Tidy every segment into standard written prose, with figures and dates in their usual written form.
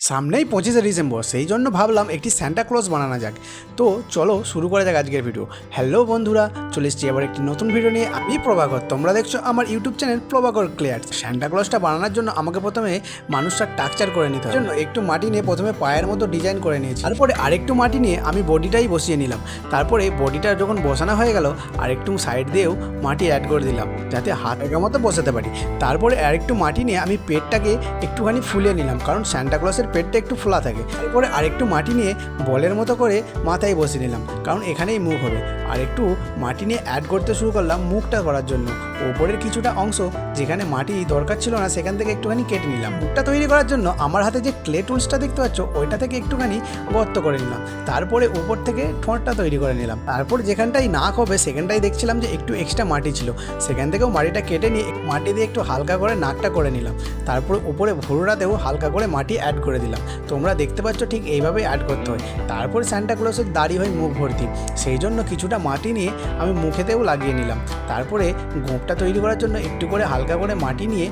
সামনেই 25শে ডিসেম্বর, সেই জন্য ভাবলাম একটি স্যান্টা ক্লজ বানানো যাক। তো চলো শুরু করা যাক আজকের ভিডিও। হ্যালো বন্ধুরা, চলে এসেছি আবার একটি নতুন ভিডিও নিয়ে। আমি প্রভাকর, তোমরা দেখছো আমার YouTube channel Prabhakar clay art. Santa ক্লজটা বানানোর জন্য আমাকে প্রথমে মানুষটা টাকচার করে নিতে হবে। জন্য একটু মাটি নিয়ে প্রথমে পায়ের মতো ডিজাইন করে নিয়েছি, তারপরে আরেকটু মাটি নিয়ে আমি বডিটাই বসিয়ে নিলাম। তারপরে বডিটা যখন বসানো হয়ে গেল, আরেকটু সাইড দিয়েও মাটি অ্যাড করে দিলাম যাতে হাত এগার মতো বসাতে পারি। তারপরে আরেকটু মাটি নিয়ে আমি পেটটাকে একটুখানি ফুলিয়ে নিলাম, কারণ স্যান্টা ক্লজের পেটটা একটু ফোলা থাকে। তারপরে আরেকটু মাটি নিয়ে বলের মতো করে মাথায় বসিয়ে নিলাম, কারণ এখানেই মুখ হবে। আর একটু মাটি নিয়ে অ্যাড করতে শুরু করলাম মুখটা করার জন্য। ওপরের কিছুটা অংশ যেখানে মাটি দরকার ছিল না সেখান থেকে একটুখানি কেটে নিলাম। মুখটা তৈরি করার জন্য আমার হাতে যে ক্লে টুলসটা দেখতে পাচ্ছ ওইটা থেকে একটুখানি গর্ত করে নিলাম। তারপরে উপর থেকে ঠোঁটটা তৈরি করে নিলাম। তারপর যেখানটাই নাক হবে সেখানটাই দেখছিলাম যে একটু এক্সট্রা মাটি ছিল, সেখান থেকেও মাটিটা কেটে নিয়ে মাটি দিয়ে একটু হালকা করে নাকটা করে নিলাম। তারপর উপরে ভুরুটাতেও হালকা করে মাটি অ্যাড করে দিলাম। তোমরা দেখতে পাচ্ছ ঠিক এইভাবেই অ্যাড করতে হয়। তারপর স্যান্টা ক্লজের দাড়ি হয় মুখ ভর্তি, সেই জন্য কিছুটা মাটি নিয়ে আমি মুখেতেও লাগিয়ে নিলাম। তারপরে গোঁপটা তৈরি করার জন্য একটু করে হালকা করে মাটি নিয়ে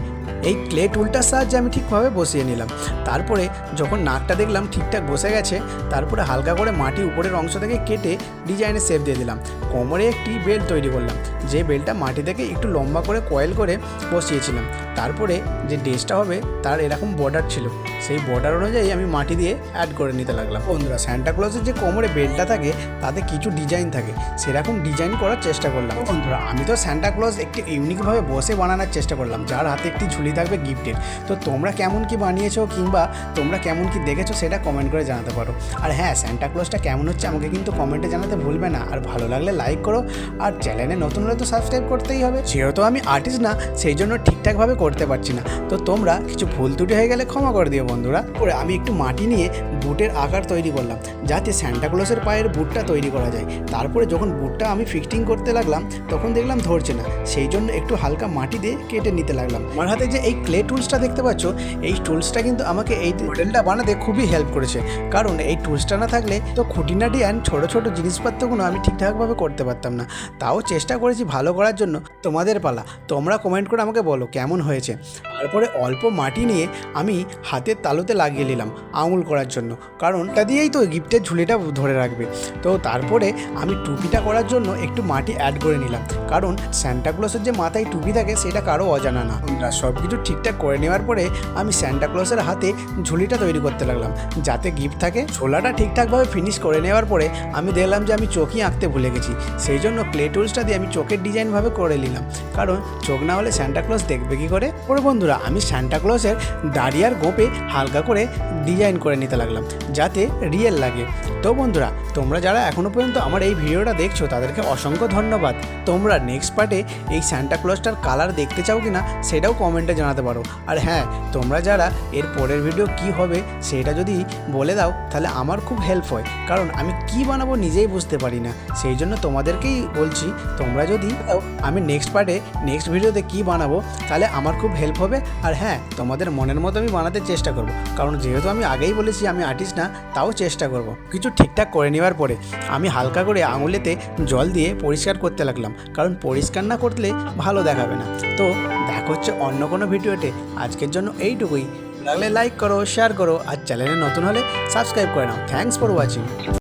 এই ক্লে টুলটার সাহায্যে আমি ঠিকভাবে বসিয়ে নিলাম। তারপরে যখন নাকটা দেখলাম ঠিকঠাক বসে গেছে, তারপরে হালকা করে মাটি উপরের অংশ থেকে কেটে ডিজাইনের শেপ দিয়ে দিলাম। কোমরে একটি বেল্ট তৈরি করলাম, যে বেল্টটা মাটি থেকে একটু লম্বা করে কয়েল করে বসিয়েছিলাম। তারপরে যে ড্রেসটা হবে তার এরকম বর্ডার ছিল, সেই বর্ডার অনুযায়ী আমি মাটি দিয়ে অ্যাড করে নিতে লাগলাম। বন্ধুরা, স্যান্টা ক্লজের যে কোমরে বেল্টটা থাকে তাতে কিছু ডিজাইন থাকে, সেরকম ডিজাইন করার চেষ্টা করলাম। বন্ধুরা, আমি তো স্যান্টা ক্লজ একটি ইউনিকভাবে বসে বানানোর চেষ্টা করলাম, যার হাতে একটি ঝুলি থাকবে গিফটের। তো তোমরা কেমন কি বানিয়েছো কিংবা তোমরা কেমন কি দেখেছো সেটা কমেন্ট করে জানাতে পারো। আর হ্যাঁ, স্যান্টা ক্লজটা কেমন হচ্ছে আমাকে কিন্তু কমেন্টে জানাতে ভুলবে না। আর ভালো লাগলে লাইক করো, আর চ্যানেলে নতুন হলে তো সাবস্ক্রাইব করতেই হবে। যেহেতু আমি আর্টিস্ট না, সেই জন্য ঠিকঠাকভাবে করতে পারছি না, তো তোমরা কিছু ভুল ত্রুটি হয়ে গেলে ক্ষমা করে দিও বন্ধুরা। পরে আমি একটু মাটি নিয়ে বুটের আকার তৈরি করলাম, যাতে স্যান্টা ক্লজের পায়ের বুটটা তৈরি করা যায়। তারপরে যখন বুটটা আমি ফিটিং করতে লাগলাম তখন দেখলাম ধরছে না, সেই জন্য একটু হালকা মাটি দিয়ে কেটে নিতে লাগলাম। আমার হাতে যে এই ক্লে টুলসটা দেখতে পাচ্ছ, এই টুলসটা কিন্তু আমাকে এই মডেলটা বানাতে খুবই হেল্প করেছে, কারণ এই টুলসটা না থাকলে তো খুঁটিনাটি অ্যান্ড ছোটো ছোটো জিনিসপত্রগুলো আমি ঠিকঠাকভাবে করতে পারতাম না। তাও চেষ্টা করেছি ভালো করার জন্য। তোমাদের পালা, তোমরা কমেন্ট করে আমাকে বলো কেমন হয়েছে। তারপরে অল্প মাটি নিয়ে আমি হাতের তালুতে লাগিয়ে নিলাম আঙুল করার জন্য, কারণ তা দিয়েই তো গিফটের ঝুলিটা ধরে রাখবে। তো তারপরে আমি টুপিটা করার জন্য একটু মাটি অ্যাড করে নিলাম, কারণ স্যান্টা ক্লজের যে মাথায় টুপি থাকে সেটা কারো অজানা না। সব কিছু ঠিকঠাক করে নেওয়ার পরে আমি স্যান্টা ক্লজের হাতে ঝুলিটা তৈরি করতে লাগলাম, যাতে গিফট থাকে। ছোলাটা ঠিকঠাকভাবে ফিনিশ করে নেওয়ার পরে আমি দেখলাম যে আমি চোখই আঁকতে ভুলে গেছি, সেই জন্য ক্লে টুলসটা দিয়ে আমি চোখের ডিজাইনভাবে করে নিলাম, কারণ চোখ না হলে স্যান্টা ক্লজ দেখবে কী করে। পরে বন্ধুরা, আমি স্যান্টা ক্লজের দাড়ি আর গোঁপে হালকা করে ডিজাইন করে নিতে লাগলাম, যাতে রিয়েল লাগে। তো বন্ধুরা, তোমরা যারা এখনও পর্যন্ত আমার এই ভিডিওটা দেখছো তাদেরকে অসংখ্য ধন্যবাদ। তোমরা নেক্সট পার্টে এই স্যান্টা ক্লজটার কালার দেখতে চাও কি না সেটাও কমেন্টে জানাতে পারো। আর হ্যাঁ, তোমরা যারা এর পরের ভিডিও কি হবে সেটা যদি বলে দাও তাহলে আমার খুব হেল্প হয়, কারণ আমি কি বানাবো নিজেই বুঝতে পারি না। সেই জন্য তোমাদেরকেই বলছি, তোমরা যদি আমি নেক্সট পার্টে নেক্সট ভিডিওতে কি বানাবো তাহলে আমার খুব হেল্প হবে। আর হ্যাঁ, তোমাদের মনের মতো আমি বানাতে চেষ্টা করব, কারণ যেহেতু আমি আগেই বলেছি আমি আর্টিস্ট না, তাও চেষ্টা করব। কিছু ঠিকঠাক করে নেওয়ার পরে আমি হালকা করে আঙুলেতে জল দিয়ে পরিষ্কার করতে লাগলাম, কারণ পরিষ্কার না করলে ভালো দেখাবে না। তো দেখা হচ্ছে অন্য কোনো ভিডিওতে। আজকের জন্য এইটুকুই। লাগলে লাইক করো, শেয়ার করো, আর চ্যানেলে নতুন হলে সাবস্ক্রাইব করে নাও। Thanks for watching.